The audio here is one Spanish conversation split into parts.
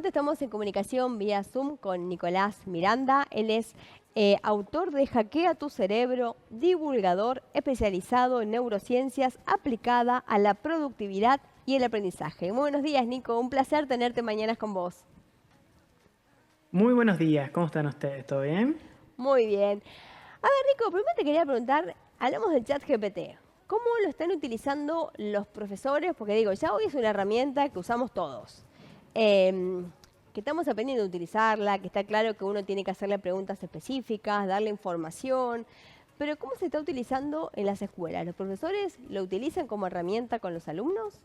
momento estamos en comunicación vía Zoom con Nicolás Miranda. Él es autor de Hackea tu Cerebro, divulgador especializado en neurociencias aplicada a la productividad y el aprendizaje. Muy buenos días, Nico. Un placer tenerte mañana con vos. Muy buenos días, ¿cómo están ustedes? ¿Todo bien? Muy bien. A ver, Nico, primero te quería preguntar, hablamos del ChatGPT. ¿Cómo lo están utilizando los profesores? Porque digo, ya hoy es una herramienta que usamos todos. Que estamos aprendiendo a utilizarla, que está claro que uno tiene que hacerle preguntas específicas, darle información. Pero ¿cómo se está utilizando en las escuelas? ¿Los profesores lo utilizan como herramienta con los alumnos?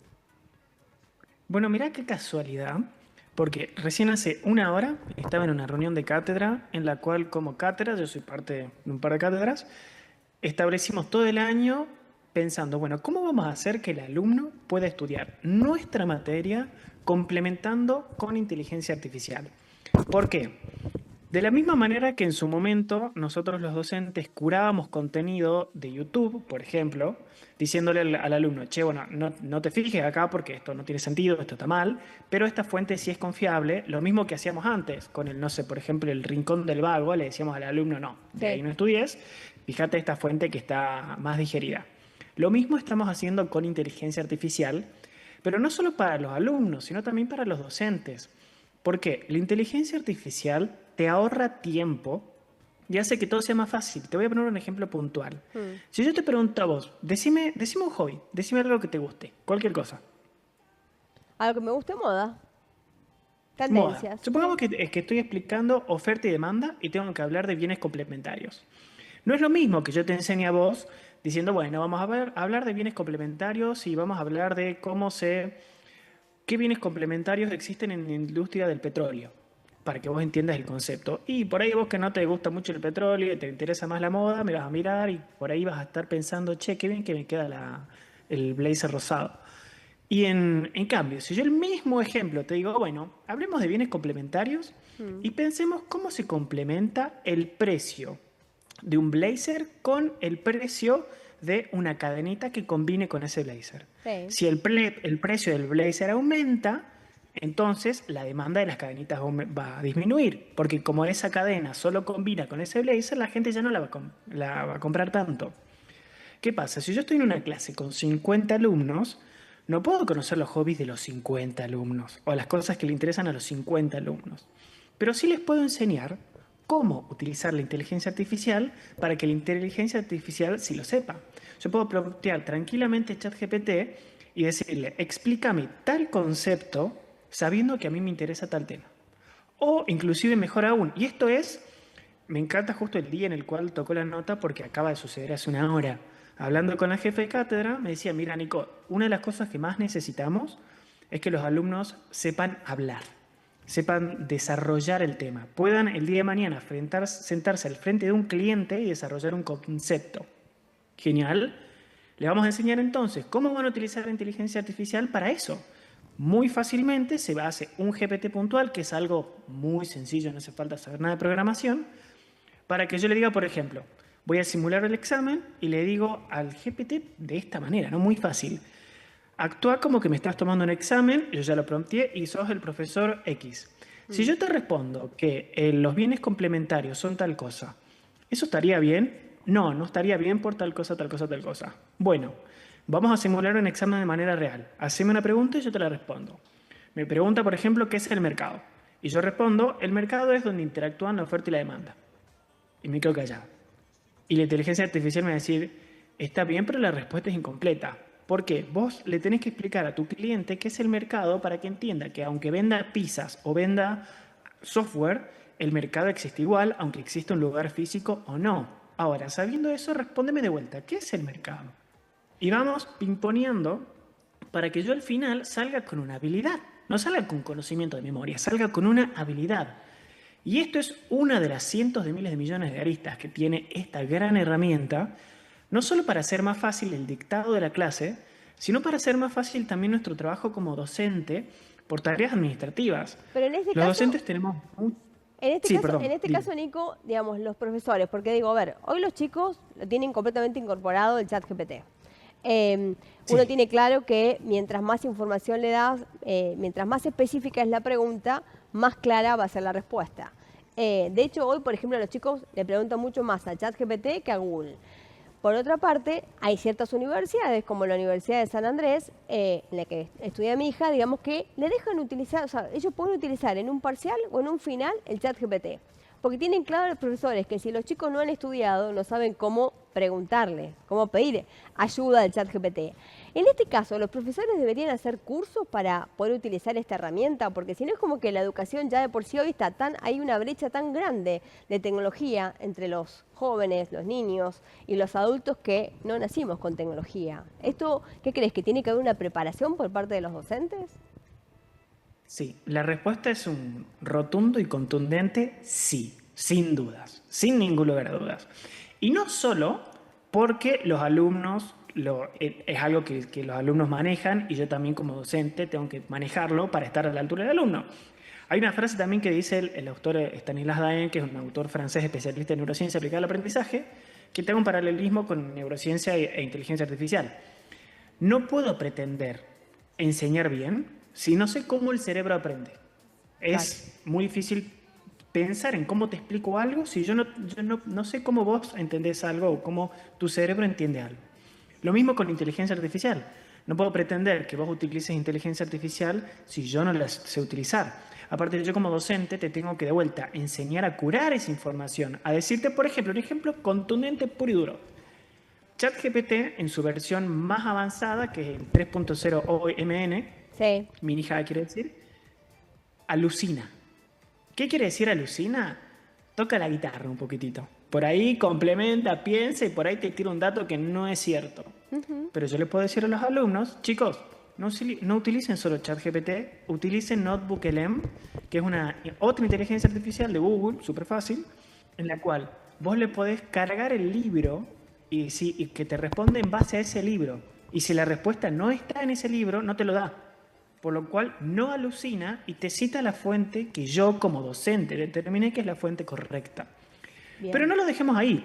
Bueno, mirá qué casualidad, porque recién hace una hora estaba en una reunión de cátedra en la cual como cátedra, yo soy parte de un par de cátedras, establecimos todo el año pensando, bueno, ¿cómo vamos a hacer que el alumno pueda estudiar nuestra materia complementando con inteligencia artificial? ¿Por qué? De la misma manera que en su momento nosotros los docentes curábamos contenido de YouTube, por ejemplo, diciéndole al alumno, che, bueno, no te fijes acá porque esto no tiene sentido, esto está mal, pero esta fuente sí es confiable, lo mismo que hacíamos antes con el, no sé, por ejemplo, el Rincón del Vago, le decíamos al alumno, no, de ahí Sí. no estudies, fíjate esta fuente que está más digerida. Lo mismo estamos haciendo con inteligencia artificial, pero no solo para los alumnos, sino también para los docentes. Porque la inteligencia artificial te ahorra tiempo y hace que todo sea más fácil. Te voy a poner un ejemplo puntual. Mm. Si yo te pregunto a vos, decime un hobby, decime algo que te guste, cualquier cosa. Algo que me guste, moda. Moda. Tendencias. Supongamos Sí. que estoy explicando oferta y demanda y tengo que hablar de bienes complementarios. No es lo mismo que yo te enseñe a vos diciendo, bueno, vamos a hablar de bienes complementarios y vamos a hablar de qué bienes complementarios existen en la industria del petróleo, para que vos entiendas el concepto. Y por ahí vos que no te gusta mucho el petróleo y te interesa más la moda, me vas a mirar y por ahí vas a estar pensando, che, qué bien que me queda el blazer rosado. Y en cambio, si yo el mismo ejemplo te digo, bueno, hablemos de bienes complementarios Mm. y pensemos cómo se complementa el precio de un blazer con el precio de una cadenita que combine con ese blazer. Sí. Si el precio del blazer aumenta, entonces la demanda de las cadenitas va a disminuir, porque como esa cadena solo combina con ese blazer, la gente ya no la va a comprar tanto. ¿Qué pasa? Si yo estoy en una clase con 50 alumnos, no puedo conocer los hobbies de los 50 alumnos o las cosas que le interesan a los 50 alumnos. Pero sí les puedo enseñar cómo utilizar la inteligencia artificial para que la inteligencia artificial sí lo sepa. Yo puedo plantear tranquilamente ChatGPT y decirle, explícame tal concepto sabiendo que a mí me interesa tal tema. O inclusive mejor aún, y esto es, me encanta justo el día en el cual tocó la nota porque acaba de suceder hace una hora. Hablando con la jefe de cátedra, me decía, mira Nico, una de las cosas que más necesitamos es que los alumnos sepan hablar, sepan desarrollar el tema, puedan el día de mañana sentarse al frente de un cliente y desarrollar un concepto. Genial. Le vamos a enseñar entonces cómo van a utilizar la inteligencia artificial para eso. Muy fácilmente se hace un GPT puntual, que es algo muy sencillo, no hace falta saber nada de programación, para que yo le diga, por ejemplo, voy a simular el examen y le digo al GPT de esta manera, ¿no? Muy fácil. Actúa como que me estás tomando un examen, yo ya lo prompté y sos el profesor X. Si Mm. yo te respondo que los bienes complementarios son tal cosa, ¿eso estaría bien? No, no estaría bien por tal cosa, tal cosa, tal cosa. Bueno, vamos a simular un examen de manera real. Haceme una pregunta y yo te la respondo. Me pregunta, por ejemplo, ¿qué es el mercado? Y yo respondo, el mercado es donde interactúan la oferta y la demanda. Y me quedo callado. Y la inteligencia artificial me va a decir, está bien, pero la respuesta es incompleta. ¿Por qué? Vos le tenés que explicar a tu cliente qué es el mercado para que entienda que aunque venda pizzas o venda software, el mercado existe igual, aunque exista un lugar físico o no. Ahora, sabiendo eso, respóndeme de vuelta, ¿qué es el mercado? Y vamos pimponeando para que yo al final salga con una habilidad. No salga con conocimiento de memoria, salga con una habilidad. Y esto es una de las cientos de miles de millones de aristas que tiene esta gran herramienta, no solo para hacer más fácil el dictado de la clase, sino para hacer más fácil también nuestro trabajo como docente por tareas administrativas. Pero en este Los caso, docentes tenemos... En este Sí, caso, perdón, dime. Nico, digamos, los profesores, porque digo, a ver, hoy los chicos lo tienen completamente incorporado el chat GPT. Uno Sí, tiene claro que mientras más información le das, mientras más específica es la pregunta, más clara va a ser la respuesta. De hecho, hoy, por ejemplo, los chicos le preguntan mucho más a ChatGPT que a Google. Por otra parte, hay ciertas universidades, como la Universidad de San Andrés, en la que estudia mi hija, digamos que le dejan utilizar, o sea, ellos pueden utilizar en un parcial o en un final el ChatGPT. Porque tienen claro los profesores que si los chicos no han estudiado, no saben cómo preguntarle, cómo pedir ayuda del ChatGPT. En este caso, los profesores deberían hacer cursos para poder utilizar esta herramienta, porque si no es como que la educación ya de por sí hoy está hay una brecha tan grande de tecnología entre los jóvenes, los niños y los adultos que no nacimos con tecnología. ¿Esto qué crees? ¿Que tiene que haber una preparación por parte de los docentes? Sí, la respuesta es un rotundo y contundente sí, sin dudas, sin ningún lugar a dudas. Y no solo porque los alumnos, es algo que los alumnos manejan y yo también como docente tengo que manejarlo para estar a la altura del alumno. Hay una frase también que dice el autor Stanislas Daen, que es un autor francés especialista en neurociencia aplicada al aprendizaje, que tenga un paralelismo con neurociencia e inteligencia artificial. No puedo pretender enseñar bien si no sé cómo el cerebro aprende. Claro. Es muy difícil pensar en cómo te explico algo si yo no sé cómo vos entendés algo o cómo tu cerebro entiende algo. Lo mismo con la inteligencia artificial. No puedo pretender que vos utilices inteligencia artificial si yo no la sé utilizar. Aparte, yo como docente te tengo que de vuelta enseñar a curar esa información, a decirte, por ejemplo, un ejemplo contundente, puro y duro. ChatGPT en su versión más avanzada, que es el 3.0 OMN, Sí. mini hija quiere decir, alucina. ¿Qué quiere decir alucina? Toca la guitarra un poquitito. Por ahí complementa, piensa y por ahí te tira un dato que no es cierto. Ujú. Pero yo le puedo decir a los alumnos, chicos, no utilicen solo ChatGPT, utilicen NotebookLM, que es una otra inteligencia artificial de Google, súper fácil, en la cual vos le podés cargar el libro y que te responde en base a ese libro. Y si la respuesta no está en ese libro, no te lo da. Por lo cual no alucina y te cita la fuente que yo como docente determiné que es la fuente correcta. Pero Bien. no lo dejemos ahí,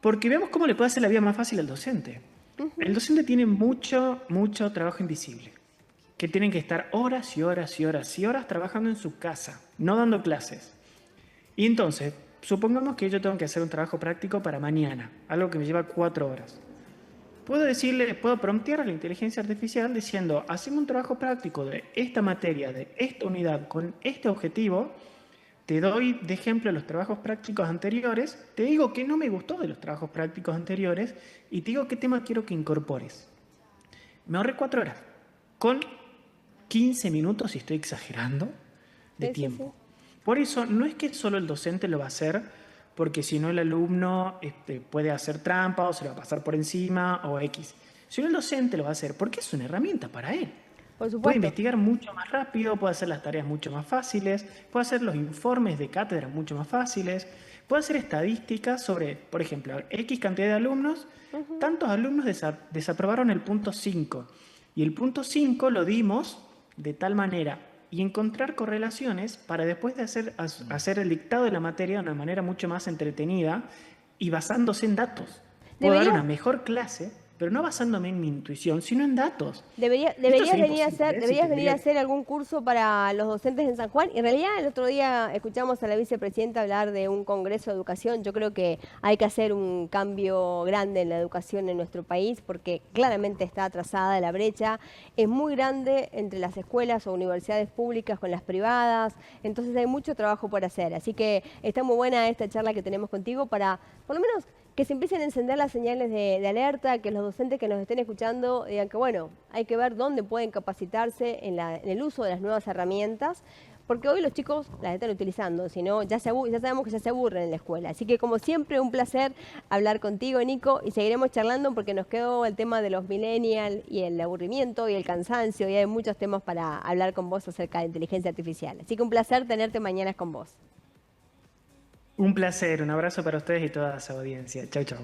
porque vemos cómo le puede hacer la vida más fácil al docente. El Ujú. docente tiene mucho, mucho trabajo invisible, que tienen que estar horas y horas y horas y horas trabajando en su casa, no dando clases. Y entonces, supongamos que yo tengo que hacer un trabajo práctico para mañana, algo que me lleva 4 horas. Puedo decirle, puedo promptear a la inteligencia artificial diciendo, hacemos un trabajo práctico de esta materia, de esta unidad, con este objetivo. Te doy de ejemplo los trabajos prácticos anteriores, te digo que no me gustó de los trabajos prácticos anteriores y te digo qué tema quiero que incorpores. Me ahorré 4 horas, con 15 minutos, si estoy exagerando, de Sí, sí, sí. tiempo. Por eso no es que solo el docente lo va a hacer, porque si no el alumno puede hacer trampa o se lo va a pasar por encima o X. Si no el docente lo va a hacer, porque es una herramienta para él. Por Puede supuesto. investigar mucho más rápido, puede hacer las tareas mucho más fáciles, puede hacer los informes de cátedra mucho más fáciles, puede hacer estadísticas sobre, por ejemplo, X cantidad de alumnos, Ujú. tantos alumnos desaprobaron el punto 5 y el punto 5 lo dimos de tal manera y encontrar correlaciones para después de hacer el dictado de la materia de una manera mucho más entretenida y basándose en datos. Puedo dar una Deberías mejor clase, pero no basándome en mi intuición, sino en datos. Y esto Deberías sería venir a imposible, hacer, ¿eh? Si deberías venir a tendría. hacer algún curso para los docentes en San Juan. Y en realidad el otro día escuchamos a la vicepresidenta hablar de un congreso de educación. Yo creo que hay que hacer un cambio grande en la educación en nuestro país porque claramente está atrasada la brecha. Es muy grande entre las escuelas o universidades públicas con las privadas. Entonces hay mucho trabajo por hacer. Así que está muy buena esta charla que tenemos contigo para, por lo menos, que se empiecen a encender las señales de alerta, que los docentes que nos estén escuchando digan que, bueno, hay que ver dónde pueden capacitarse en el uso de las nuevas herramientas, porque hoy los chicos las están utilizando, si no, ya sabemos que ya se aburren en la escuela. Así que, como siempre, un placer hablar contigo, Nico, y seguiremos charlando porque nos quedó el tema de los millennials y el aburrimiento y el cansancio, y hay muchos temas para hablar con vos acerca de inteligencia artificial. Así que un placer tenerte mañana con vos. Un placer, un abrazo para ustedes y toda esa audiencia. Chau, chau.